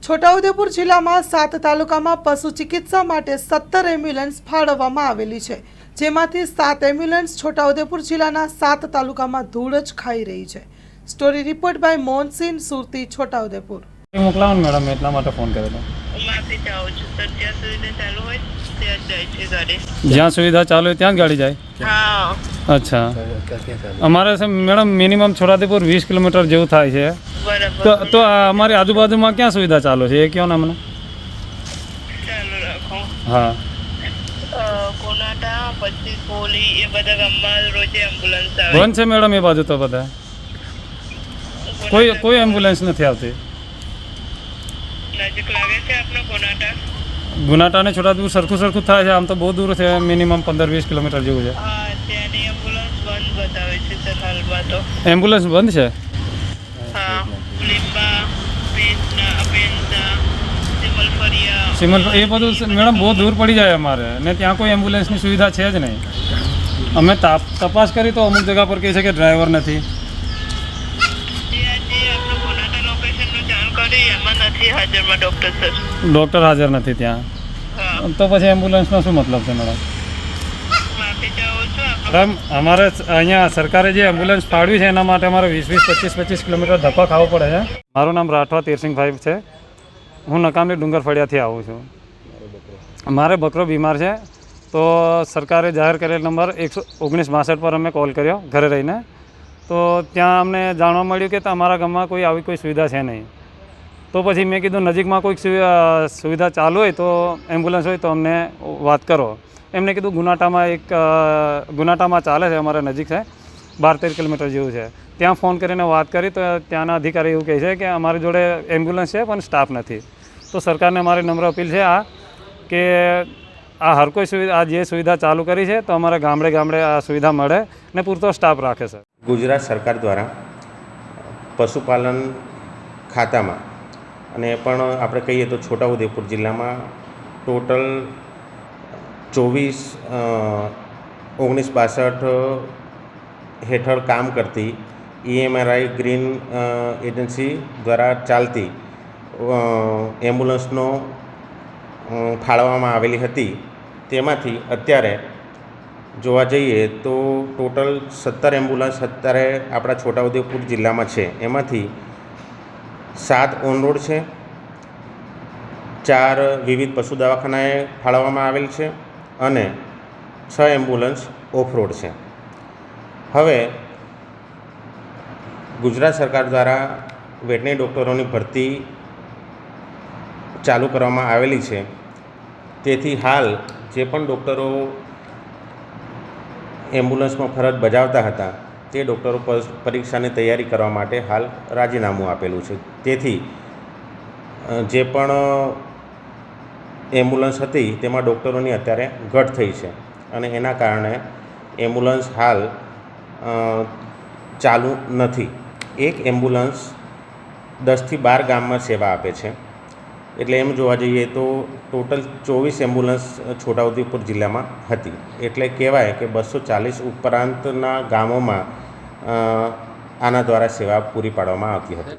છોટાઉદેપુર જિલ્લામાં 7 તાલુકામાં પશુ ચિકિત્સા માટે 17 એમ્બ્યુલન્સ ફાળવવામાં આવેલી છે, જેમાંથી 7 એમ્બ્યુલન્સ છોટાઉદેપુર જિલ્લાના 7 તાલુકામાં ધૂળ જ ખાઈ રહી છે। Story report by Mohansinh Surti, Chhotaudepur. મોકલાવો મેડમ, એટલા માટે ફોન કરેલો। જ્યાં સુવિધા ચાલુ હોય ત્યાં જ ગાડી જાય? हाँ, અચ્છા, અમારે છે મેડમ મિનિમમ છોટાઉદેપુર 20 કિલોમીટર જેવું થાય છે। बराबर તો આ અમારી આજુબાજુમાં ક્યાં સુવિધા ચાલુ છે એ કહો ને અમને। ચાલુ રાખો। હા, કોનાટા પછી કોલી એ બધા ગામમાં રોજે એમ્બ્યુલન્સ આવે। બંધ છે મેડમ એ બાજુ તો બધા, કોઈ એમ્બ્યુલન્સ નથી આવતી। નજીક લાગે છે આપનો કોનાટા? ગુનાટા ને છોટાઉદેપુર સરખું થાય છે, આમ તો બહુ દૂર છે, મિનિમમ 15-20 કિલોમીટર જેવું છે। હા, ત્યાંની એમ્બ્યુલન્સ બંધ બતાવે છે સર હાલમાં તો। એમ્બ્યુલન્સ બંધ છે? હા, લીંબા, પેન્સા, સિમલફરિયા સિમલ એ બધું મેડમ બહુ દૂર પડી જાય અમારે, ને ત્યાં કોઈ એમ્બ્યુલન્સની સુવિધા છે જ નહીં। અમે તપાસ કરી તો અમુક જગ્યા પર કહે છે કે ડ્રાઈવર નથી। જે આપનો કોનાટા લોકેશનનું જાણ કરી એમાં નથી હાજરમાં ડૉક્ટર સર। ડૉક્ટર હાજર નથી ત્યાં, હા, તો પછી એમ્બ્યુલન્સનો શું મતલબ છે મેડમ? માફી ચાહું છું આપનો। મેડમ અમારે અહીંયા સરકારે જે એમ્બ્યુલન્સ ફાળવી છે એના માટે અમારે 20-25 કિલોમીટર ધક્કો ખાવો પડે છે। મારું નામ રાઠવા તીરસિંહભાઈ છે, હું નકામની ડુંગર ફળિયાથી આવું છું। મારે બકરો બીમાર છે, તો સરકારે જાહેર કરેલ નંબર 11962 પર અમે કોલ કર્યો ઘરે રહીને, તો ત્યાં અમને જાણવા મળ્યું કે અમારા ગામમાં કોઈ આવી કોઈ સુવિધા છે નહીં। તો પછી મેં કીધું નજીકમાં કોઈક સુવિધા ચાલુ હોય તો એમ્બ્યુલન્સ હોય તો અમને વાત કરો। એમને કીધું ગુનાટામાં ચાલે છે, અમારે નજીક છે, 12-13 કિલોમીટર જેવું છે। ત્યાં ફોન કરીને વાત કરી તો ત્યાંના અધિકારી એવું કહે છે કે અમારી જોડે એમ્બ્યુલન્સ છે પણ સ્ટાફ નથી। તો સરકારને અમારી નમ્ર અપીલ છે કે આ હર કોઈ સુવિધા, આ જે સુવિધા ચાલુ કરી છે તો અમારે ગામડે ગામડે આ સુવિધા મળે ને પૂરતો સ્ટાફ રાખે સર। ગુજરાત સરકાર દ્વારા પશુપાલન ખાતામાં અને પણ આપણે કહીએ તો છોટાઉદેપુર જિલ્લામાં ટોટલ 1962 હેઠળ કામ કરતી EMRI ગ્રીન એજન્સી દ્વારા ચાલતી એમ્બ્યુલન્સનો ફાળવવામાં આવેલી હતી। તેમાંથી અત્યારે જોવા જઈએ તો ટોટલ 17 એમ્બ્યુલન્સ અત્યારે આપણા છોટાઉદેપુર જિલ્લામાં છે। એમાંથી 7 ઓન રોડ છે, 4 વિવિધ પશુ દવાખાનાએ ફાળવવામાં આવેલ છે અને 6 એમ્બ્યુલન્સ ઓફ રોડ છે। હવે ગુજરાત સરકાર દ્વારા વેટનરી ડૉક્ટરોની ભરતી ચાલુ કરવામાં આવેલી છે, તેથી હાલ જે પણ ડૉક્ટરો એમ્બ્યુલન્સમાં ફરજ બજાવતા હતા તે ડૉક્ટરો પરીક્ષાની તૈયારી કરવા માટે હાલ રાજીનામું આપેલું છે। તેથી જે પણ એમ્બ્યુલન્સ હતી તેમાં ડૉક્ટરોની અત્યારે ઘટ થઈ છે અને એના કારણે એમ્બ્યુલન્સ હાલ ચાલુ નથી। એક એમ્બ્યુલન્સ 10થી 12 ગામમાં સેવા આપે છે, એટલે એમ જોવા જઈએ તો ટોટલ 24 એમ્બ્યુલન્સ છોટાઉદેપુર જિલ્લામાં હતી। એટલે કહેવાય કે 240 ઉપરાંતના ગામોમાં આના દ્વારા સેવા પૂરી પાડવામાં આવતી હતી।